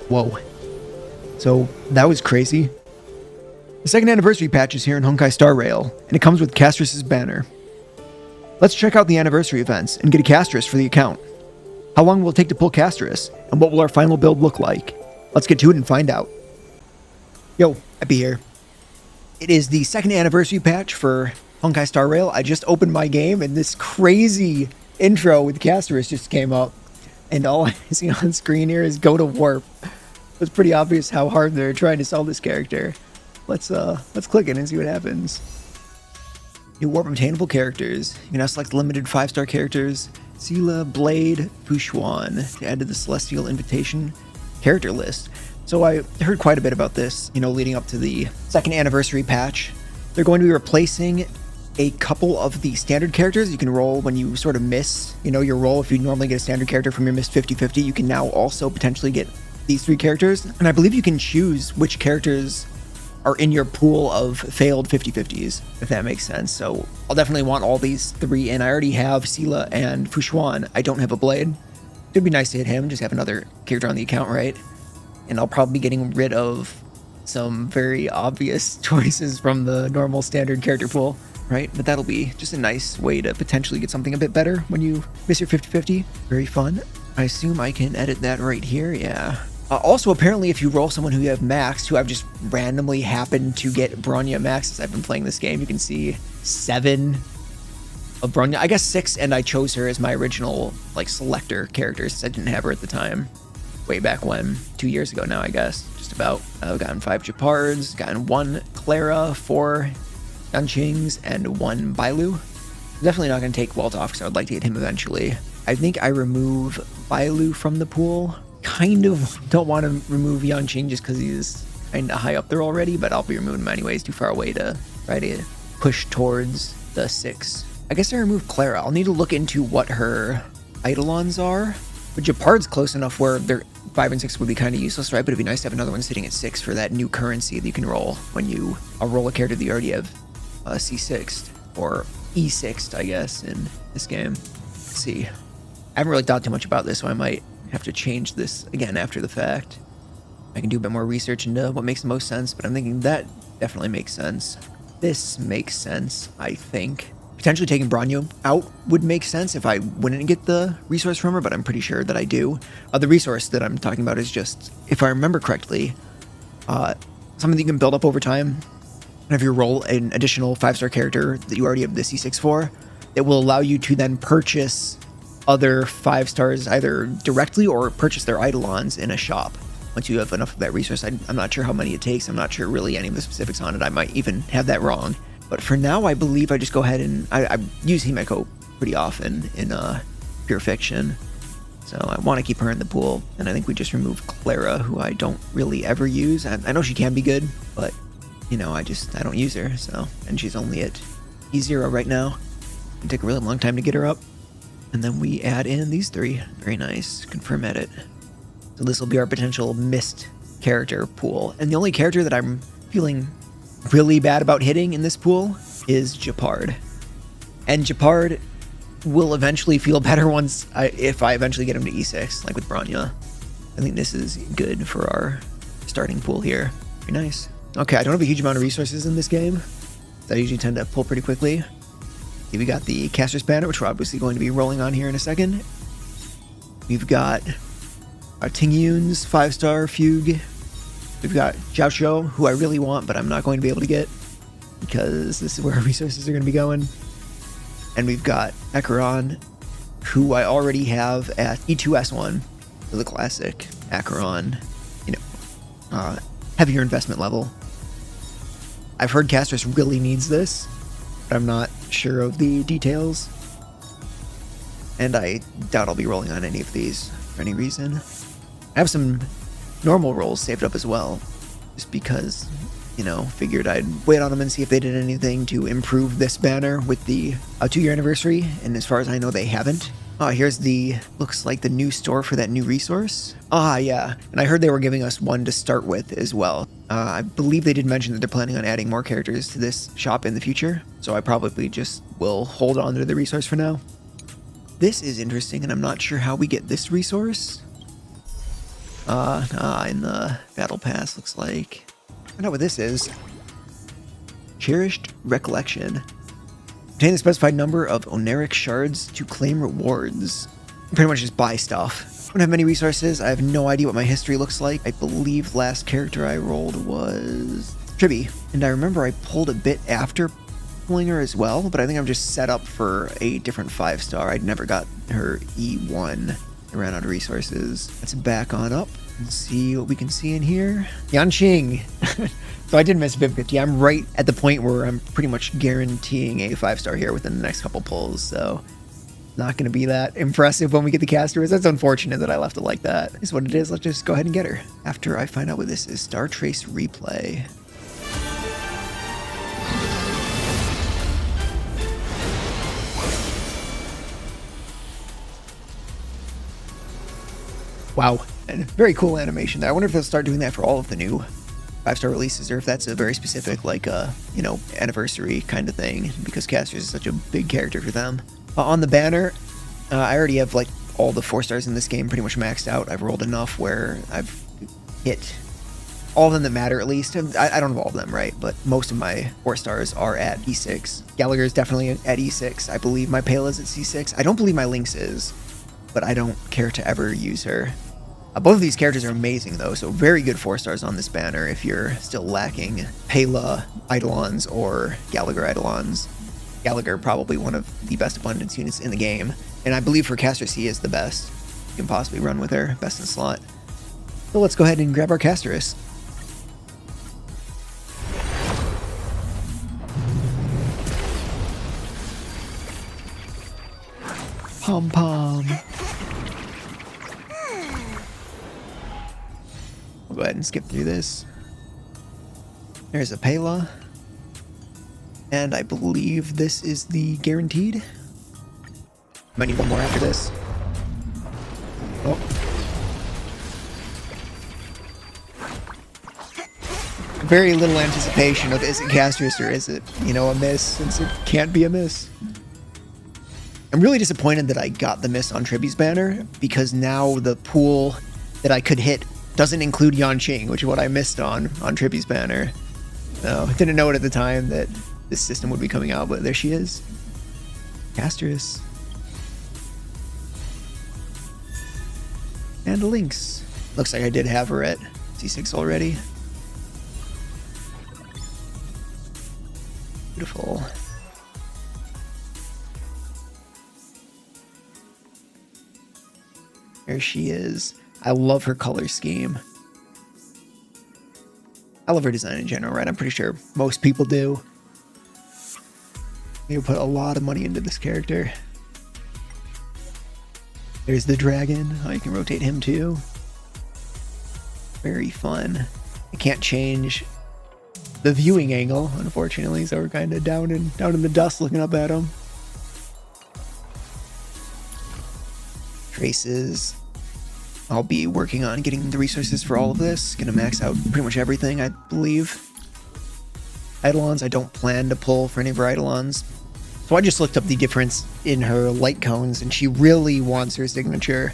Whoa. So that was crazy. The second anniversary patch is here in Honkai Star Rail, and it comes with Castorice's banner. Let's check out the anniversary events and get a Castorice for the account. How long will it take to pull Castorice, and what will our final build look like? Let's get to it and find out. Yo, Happy here. It is the second anniversary patch for Honkai Star Rail. I just opened my game, and this crazy intro with Castorice just came up, and all I see on screen here is go to warp. It's pretty obvious how hard they're trying to sell this character. Let's click it and see what happens. New warp obtainable characters. You can now select limited 5-star characters. Sela, Blade, Fushuan to add to the Celestial Invitation character list. So I heard quite a bit about this, leading up to the second anniversary patch. They're going to be replacing a couple of the standard characters you can roll when you sort of miss, your roll. If you normally get a standard character from your missed 50-50, you can now also potentially get these 3 characters. And I believe you can choose which characters are in your pool of failed 50-50s, if that makes sense. So I'll definitely want all these 3, and I already have Sela and Fushuan. I don't have a Blade. It'd be nice to hit him, just have another character on the account, right? And I'll probably be getting rid of some very obvious choices from the normal standard character pool, right? But that'll be just a nice way to potentially get something a bit better when you miss your 50-50. Very fun. I assume I can edit that right here, yeah. Also, apparently, if you roll someone who you have maxed, who I've just randomly happened to get Bronya maxed as I've been playing this game, you can see 7 of Bronya. I guess 6, and I chose her as my original, selector character, since I didn't have her at the time. Way back when, 2 years ago now, I guess. Just about. I've gotten 5 Japards, gotten 1 Clara, 4 Yanqings, and 1 Bailu. I'm definitely not going to take Walt off, because I would like to get him eventually. I think I remove Bailu from the pool. Kind of don't want to remove Yanqing just because he's kind of high up there already, but I'll be removing him anyways, too far away to try to push towards the 6. I guess I remove Clara. I'll need to look into what her Eidolons are. But Japard's close enough where they're 5 and 6 would be kind of useless, right? But it'd be nice to have another one sitting at 6 for that new currency that you can roll when you roll a character that you already have C6'd or E6'd, I guess, in this game. Let's see. I haven't really thought too much about this, so I might have to change this again after the fact. I can do a bit more research into what makes the most sense, but I'm thinking that definitely makes sense. This makes sense, I think. Potentially taking Bronya out would make sense if I wouldn't get the resource from her, but I'm pretty sure that I do. The resource that I'm talking about is just, if I remember correctly, something that you can build up over time. And if you roll an additional 5-star character that you already have the C6 for, it will allow you to then purchase other 5 stars either directly or purchase their Eidolons in a shop. Once you have enough of that resource, I'm not sure how many it takes. I'm not sure really any of the specifics on it. I might even have that wrong. But for now, I believe I just go ahead and I use Himeko pretty often in Pure Fiction. So I want to keep her in the pool. And I think we just remove Clara, who I don't really ever use. I know she can be good, but I don't use her. So, and she's only at E0 right now. It'll take a really long time to get her up. And then we add in these 3. Very nice. Confirm edit. So this will be our potential missed character pool. And the only character that I'm feeling really bad about hitting in this pool is Japard. And Japard will eventually feel better if I eventually get him to E6, like with Bronya. I think this is good for our starting pool here. Very nice. Okay, I don't have a huge amount of resources in this game. I usually tend to pull pretty quickly. Here we got the Castorice banner, which we're obviously going to be rolling on here in a second. We've got our Tingyun's 5-star Fugue. We've got Xiao Shou, who I really want, but I'm not going to be able to get because this is where our resources are going to be going. And we've got Acheron, who I already have at E2S1 for the classic Acheron, heavier investment level. I've heard Castorice really needs this, but I'm not sure of the details. And I doubt I'll be rolling on any of these for any reason. I have some normal rolls saved up as well, just because, figured I'd wait on them and see if they did anything to improve this banner with the 2-year anniversary, and as far as I know, they haven't. Here's looks like the new store for that new resource. Yeah, and I heard they were giving us one to start with as well. I believe they did mention that they're planning on adding more characters to this shop in the future, so I probably just will hold on to the resource for now. This is interesting, and I'm not sure how we get this resource. In the battle pass, looks like. I don't know what this is. Cherished Recollection. Obtain the specified number of Oneric shards to claim rewards. Pretty much just buy stuff. I don't have many resources. I have no idea what my history looks like. I believe last character I rolled was Tribby. And I remember I pulled a bit after pulling her as well, but I think I'm just set up for a different 5-star. I'd never got her E1. I ran out of resources. Let's back on up and see what we can see in here. Yanqing. So I did miss 50. I'm right at the point where I'm pretty much guaranteeing a 5-star here within the next couple pulls. So not going to be that impressive when we get the Castorice. That's unfortunate that I left it like that. Is what it is. Let's just go ahead and get her. After I find out what this is, Star Trace Replay. Wow, and very cool animation there. I wonder if they'll start doing that for all of the new 5-star releases, or if that's a very specific, like, anniversary kind of thing, because Castorice is such a big character for them. On the banner, I already have, like, all the 4-stars in this game pretty much maxed out. I've rolled enough where I've hit all of them that matter, at least. I don't have all of them, right, but most of my 4-stars are at E6. Gallagher is definitely at E6. I believe my Pale is at C6. I don't believe my Lynx is, but I don't care to ever use her. Both of these characters are amazing, though, so very good 4-stars on this banner if you're still lacking Pela Eidolons or Gallagher Eidolons. Gallagher, probably one of the best abundance units in the game, and I believe for Castorice he is the best. You can possibly run with her, best in slot. So let's go ahead and grab our Castorice. Pom-pom. We'll go ahead and skip through this. There's a Pela. And I believe this is the guaranteed. Might need one more after this. Oh. Very little anticipation of is it Castorice or is it, a miss, since it can't be a miss. I'm really disappointed that I got the miss on Tribby's banner, because now the pool that I could hit doesn't include Yanqing, which is what I missed on Tribby's banner. So I didn't know it at the time that this system would be coming out, but there she is. Castorice. And a Lynx. Looks like I did have her at C6 already. Beautiful. There she is. I love her color scheme. I love her design in general, right? I'm pretty sure most people do. They put a lot of money into this character. There's the dragon. Oh, you can rotate him too. Very fun. I can't change the viewing angle, unfortunately, so we're kind of down in the dust looking up at him. Traces. I'll be working on getting the resources for all of this. Gonna max out pretty much everything, I believe. Eidolons, I don't plan to pull for any of her Eidolons. So I just looked up the difference in her light cones, and she really wants her signature.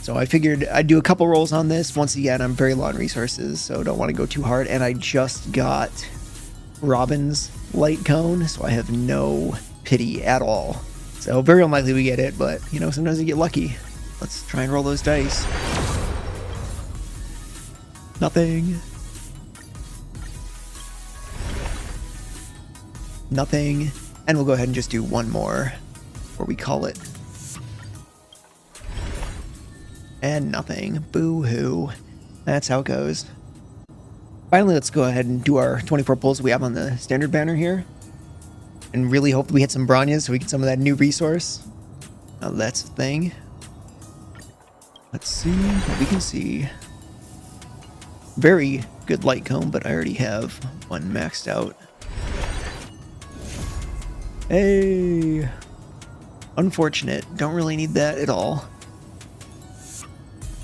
So I figured I'd do a couple rolls on this. Once again, I'm very low on resources, so don't want to go too hard. And I just got Robin's light cone, so I have no pity at all. So very unlikely we get it, but, sometimes you get lucky. Let's try and roll those dice. Nothing. Nothing. And we'll go ahead and just do one more, or we call it. And nothing. Boo-hoo. That's how it goes. Finally, let's go ahead and do our 24 pulls we have on the standard banner here. And really hope we hit some Branyas so we get some of that new resource. Now that's the thing. Let's see what we can see. Very good light cone, but I already have one maxed out. Hey! Unfortunate. Don't really need that at all.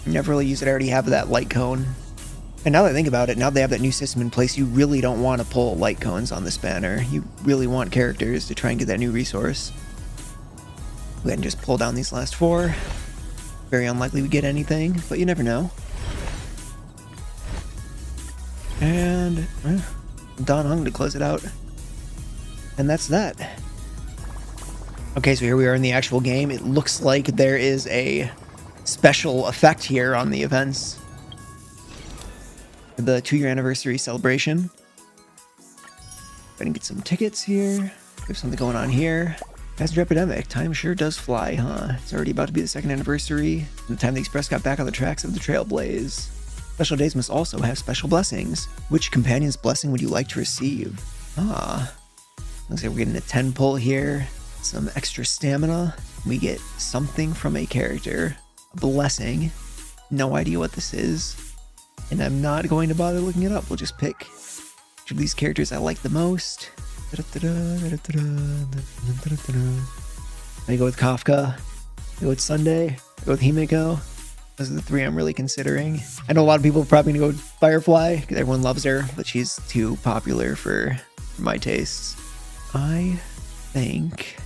Never really use it. I already have that light cone. And now that I think about it, now they have that new system in place, you really don't want to pull light cones on this banner. You really want characters to try and get that new resource. Go ahead and just pull down these last 4. Very unlikely we get anything, but you never know. And Don Hung to close it out. And that's that. Okay, so here we are in the actual game. It looks like there is a special effect here on the events. The 2-year anniversary celebration. Gonna get some tickets here. There's something going on here. Passenger epidemic. Time sure does fly, huh? It's already about to be the 2nd anniversary. From the time the Express got back on the tracks of the Trailblaze. Special days must also have special blessings. Which companion's blessing would you like to receive? Looks like we're getting a 10 pull here. Some extra stamina. We get something from a character. A blessing. No idea what this is. And I'm not going to bother looking it up. We'll just pick which of these characters I like the most. I go with Kafka. I go with Sunday. I go with Himeko. Those are the 3 I'm really considering. I know a lot of people are probably going to go with Firefly because everyone loves her, but she's too popular for my tastes. I think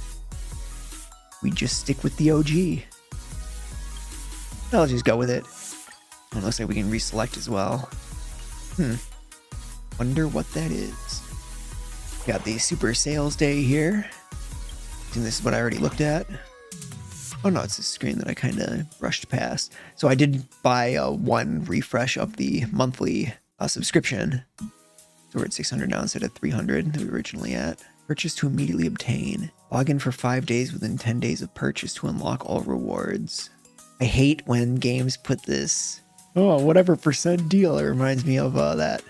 we just stick with the OG. I'll just go with it. It looks like we can reselect as well. Wonder what that is. Got the Super Sales Day here. I think this is what I already looked at. Oh no, it's a screen that I kind of brushed past. So I did buy one refresh of the monthly subscription. So we're at 600 now instead of 300 that we were originally at. Purchase to immediately obtain. Log in for 5 days within 10 days of purchase to unlock all rewards. I hate when games put this, whatever percent deal. It reminds me of that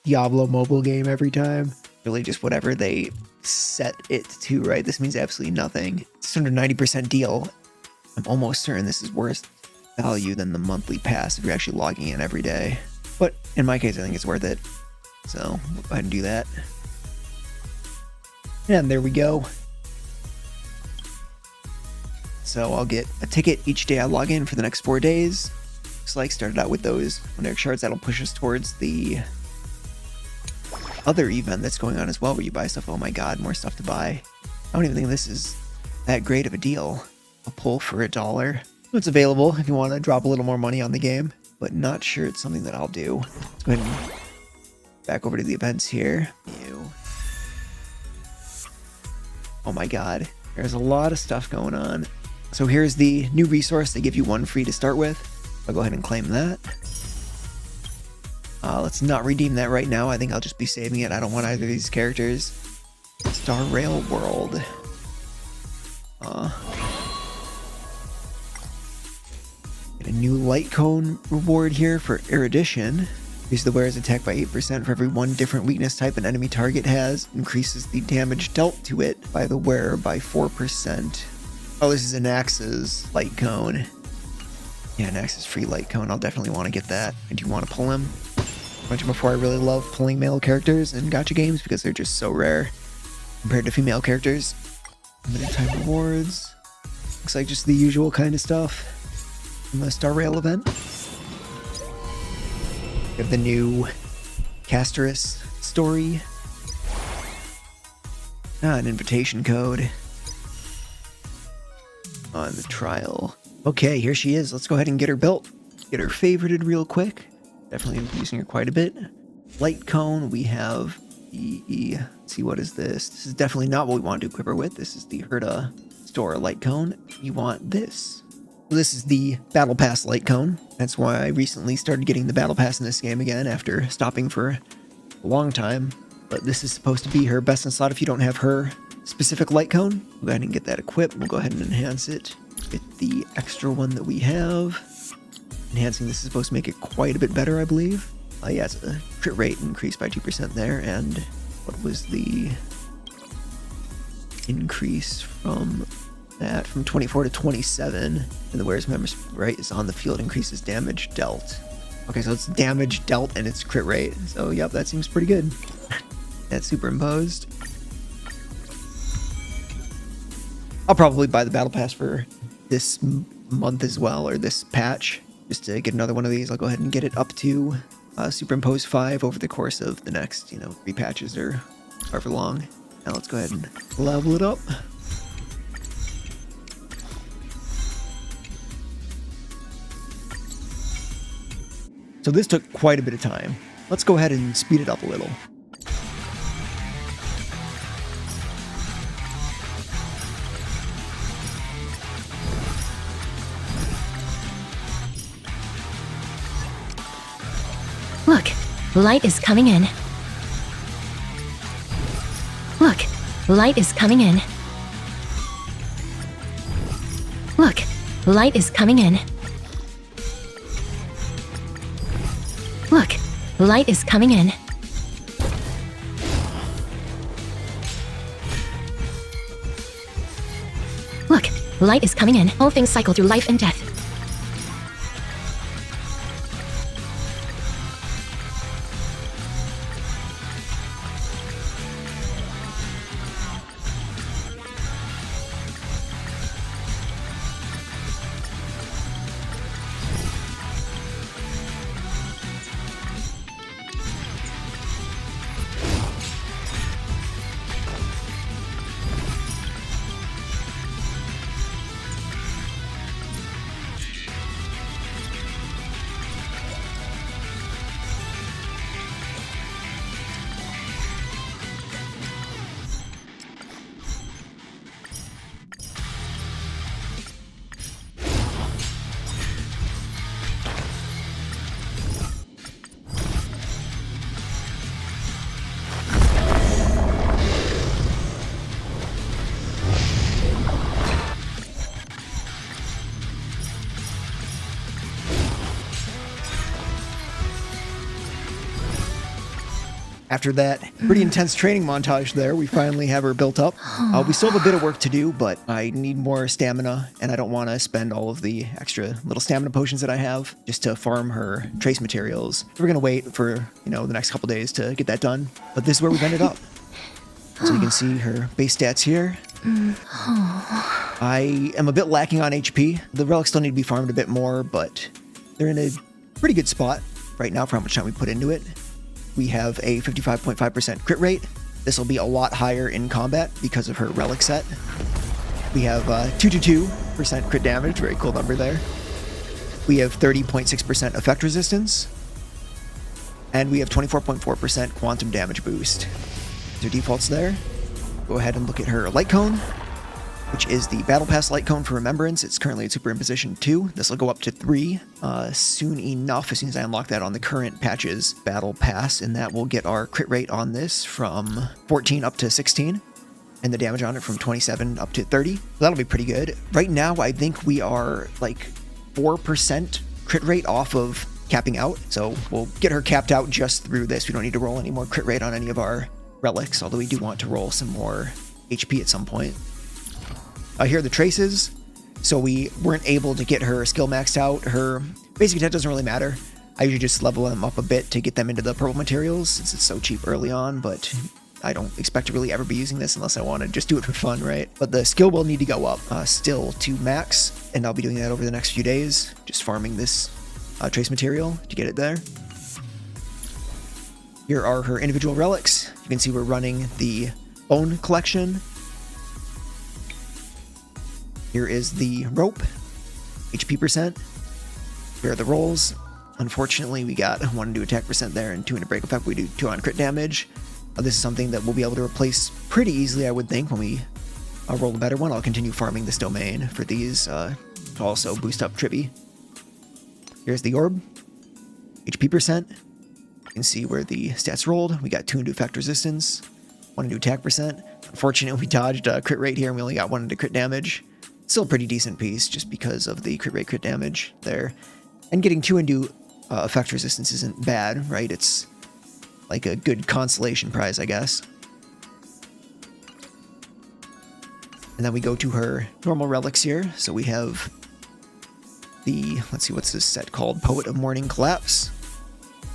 Diablo mobile game every time. Really just whatever they set it to, right? This means absolutely nothing. It's under 90% deal. I'm almost certain this is worse value than the monthly pass if you're actually logging in every day. But in my case, I think it's worth it. So we'll go ahead and do that. And there we go. So I'll get a ticket each day I log in for the next 4 days. Looks like started out with those Montage shards. That'll push us towards the other event that's going on as well, where you buy stuff. Oh my god, more stuff to buy. I don't even think this is that great of a deal. A pull for $1. It's available if you want to drop a little more money on the game, but not sure it's something that I'll do. Let's go ahead and back over to the events here. Oh my god, there's a lot of stuff going on. So here's the new resource. They give you 1 free to start with. I'll go ahead and claim that. Let's not redeem that right now. I think I'll just be saving it. I don't want either of these characters. Star Rail World. Get a new light cone reward here for erudition. Increases the wearer's attack by 8% for every 1 different weakness type an enemy target has. Increases the damage dealt to it by the wearer by 4%. Oh, this is Anax's light cone. Yeah, Anax's free light cone. I'll definitely want to get that. I do want to pull him. I mentioned before, I really love pulling male characters in gacha games because they're just so rare compared to female characters. Limited time rewards. Looks like just the usual kind of stuff from the Star Rail event. We have the new Castorice story. An invitation code on the trial. Okay, here she is. Let's go ahead and get her built. Get her favorited real quick. Definitely using her quite a bit. Light cone, we have the, let's see, what is this? This is definitely not what we want to equip her with. This is the Herta Store light cone. You want this. This is the Battle Pass light cone. That's why I recently started getting the Battle Pass in this game again after stopping for a long time. But this is supposed to be her best in slot if you don't have her specific light cone. We'll go ahead and get that equipped. We'll go ahead and enhance it with the extra one that we have. Enhancing this is supposed to make it quite a bit better, I believe. Yeah, it's a crit rate increased by 2% there. And what was the increase from that? From 24 to 27. And the wearer's member right is on the field, increases damage dealt. Okay, so it's damage dealt and it's crit rate. So, yep, that seems pretty good. That's superimposed. I'll probably buy the Battle Pass for this month as well, or this patch, just to get another one of these. I'll go ahead and get it up to Superimpose 5 over the course of the next, 3 patches or however long. Now let's go ahead and level it up. So this took quite a bit of time. Let's go ahead and speed it up a little. Look, light is coming in. Look, light is coming in. Look, light is coming in. Look, light is coming in. Look, light is coming in. All things cycle through life and death. After that pretty intense training montage there, we finally have her built up. We still have a bit of work to do, but I need more stamina, and I don't want to spend all of the extra little stamina potions that I have just to farm her trace materials. So we're going to wait for, the next couple days to get that done. But this is where we've ended up. So you can see her base stats here. I am a bit lacking on HP. The relics still need to be farmed a bit more, but they're in a pretty good spot right now for how much time we put into it. We have a 55.5% crit rate. This will be a lot higher in combat because of her relic set. We have 222% crit damage, very cool number there. We have 30.6% effect resistance. And we have 24.4% quantum damage boost. These are defaults there. Go ahead and look at her light cone, which is the Battle Pass light cone for Remembrance. It's currently at Superimposition 2. This will go up to 3 soon enough, as soon as I unlock that on the current patch's Battle Pass, and that will get our crit rate on this from 14 up to 16, and the damage on it from 27 up to 30. So that'll be pretty good. Right now, I think we are like 4% crit rate off of capping out, so we'll get her capped out just through this. We don't need to roll any more crit rate on any of our relics, although we do want to roll some more HP at some point. Here are the traces. So we weren't able to get her skill maxed out. Her basic attack doesn't really matter. I usually just level them up a bit to get them into the purple materials since it's so cheap early on, but I don't expect to really ever be using this unless I want to just do it for fun, right? But the skill will need to go up still to max, and I'll be doing that over the next few days, just farming this trace material to get it there. Here are her individual relics. You can see we're running the Bone Collection. Here is the rope, HP percent. Here are the rolls. Unfortunately, we got 1 into attack percent there and 2 into break effect. We do 2 on crit damage. This is something that we'll be able to replace pretty easily, I would think, when we roll a better one. I'll continue farming this domain for these to also boost up Trippy. Here's the orb, HP percent. You can see where the stats rolled. We got 2 into effect resistance, 1 into attack percent. Unfortunately, we dodged a crit rate here and we only got 1 into crit damage. Still a pretty decent piece just because of the crit rate, crit damage there. And getting 2 into effect resistance isn't bad, right? It's like a good consolation prize, I guess. And then we go to her normal relics here. So we have the, let's see, what's this set called? Poet of Morning Collapse.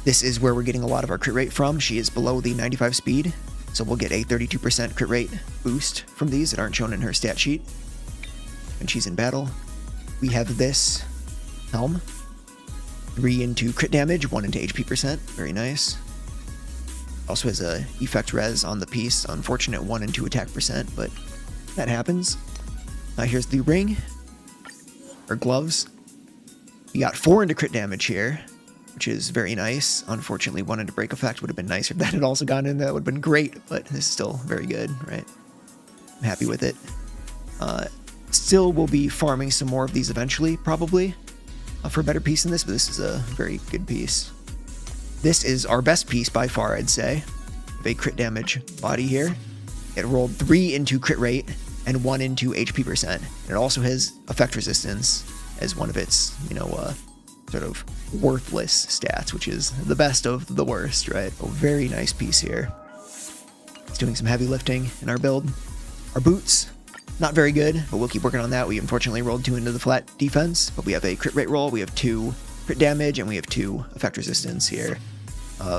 This is where we're getting a lot of our crit rate from. She is below the 95 speed, so we'll get a 32% crit rate boost from these that aren't shown in her stat sheet when she's in battle. We have this helm, 3 into crit damage, 1 into HP percent, very nice. Also has a effect res on the piece, unfortunate 1 into attack percent, but that happens. Here's the ring, or gloves. We got 4 into crit damage here, which is very nice. Unfortunately, one into break effect would have been nicer if that had also gone in. That would have been great, but this is still very good, right? I'm happy with it. Still will be farming some more of these eventually, probably, for a better piece than this, but this is a very good piece. This is our best piece by far, I'd say. A crit damage body here. It rolled 3 into crit rate and 1 into HP percent. And it also has effect resistance as one of its, sort of worthless stats, which is the best of the worst, right? A very nice piece here. It's doing some heavy lifting in our build. Our boots, not very good, but we'll keep working on that. We unfortunately rolled 2 into the flat defense, but we have a crit rate roll, we have 2 crit damage, and we have 2 effect resistance here.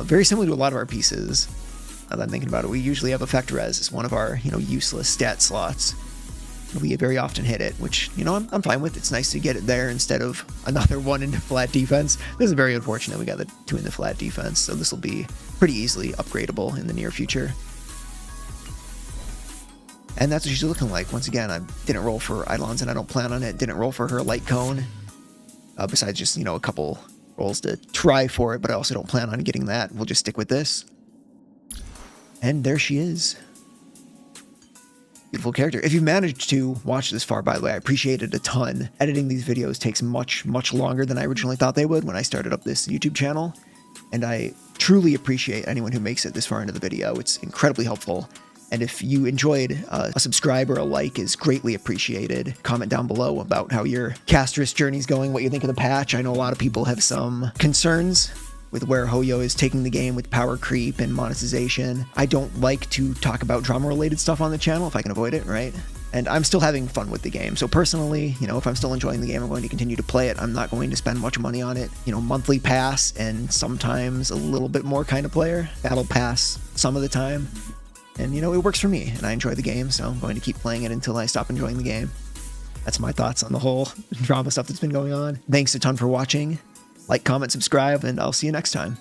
Very similar to a lot of our pieces. Now that I'm thinking about it, we usually have effect res as one of our, useless stat slots. We very often hit it, which, I'm fine with. It's nice to get it there instead of another 1 into flat defense. This is very unfortunate we got the 2 into flat defense, so this will be pretty easily upgradable in the near future. And that's what she's looking like. Once again, I didn't roll for Eidolons, and I don't plan on it. Didn't roll for her light cone, besides just, a couple rolls to try for it, but I also don't plan on getting that. We'll just stick with this. And there she is. Beautiful character. If you managed to watch this far, by the way, I appreciate it a ton. Editing these videos takes much, much longer than I originally thought they would when I started up this YouTube channel. And I truly appreciate anyone who makes it this far into the video. It's incredibly helpful. And if you enjoyed, a subscribe or a like is greatly appreciated. Comment down below about how your Castorice journey's going, what you think of the patch. I know a lot of people have some concerns with where Hoyo is taking the game with power creep and monetization. I don't like to talk about drama-related stuff on the channel if I can avoid it, right? And I'm still having fun with the game. So personally, if I'm still enjoying the game, I'm going to continue to play it. I'm not going to spend much money on it. Monthly pass and sometimes a little bit more kind of player. Battle pass some of the time. And, it works for me, and I enjoy the game, so I'm going to keep playing it until I stop enjoying the game. That's my thoughts on the whole drama stuff that's been going on. Thanks a ton for watching. Like, comment, subscribe, and I'll see you next time.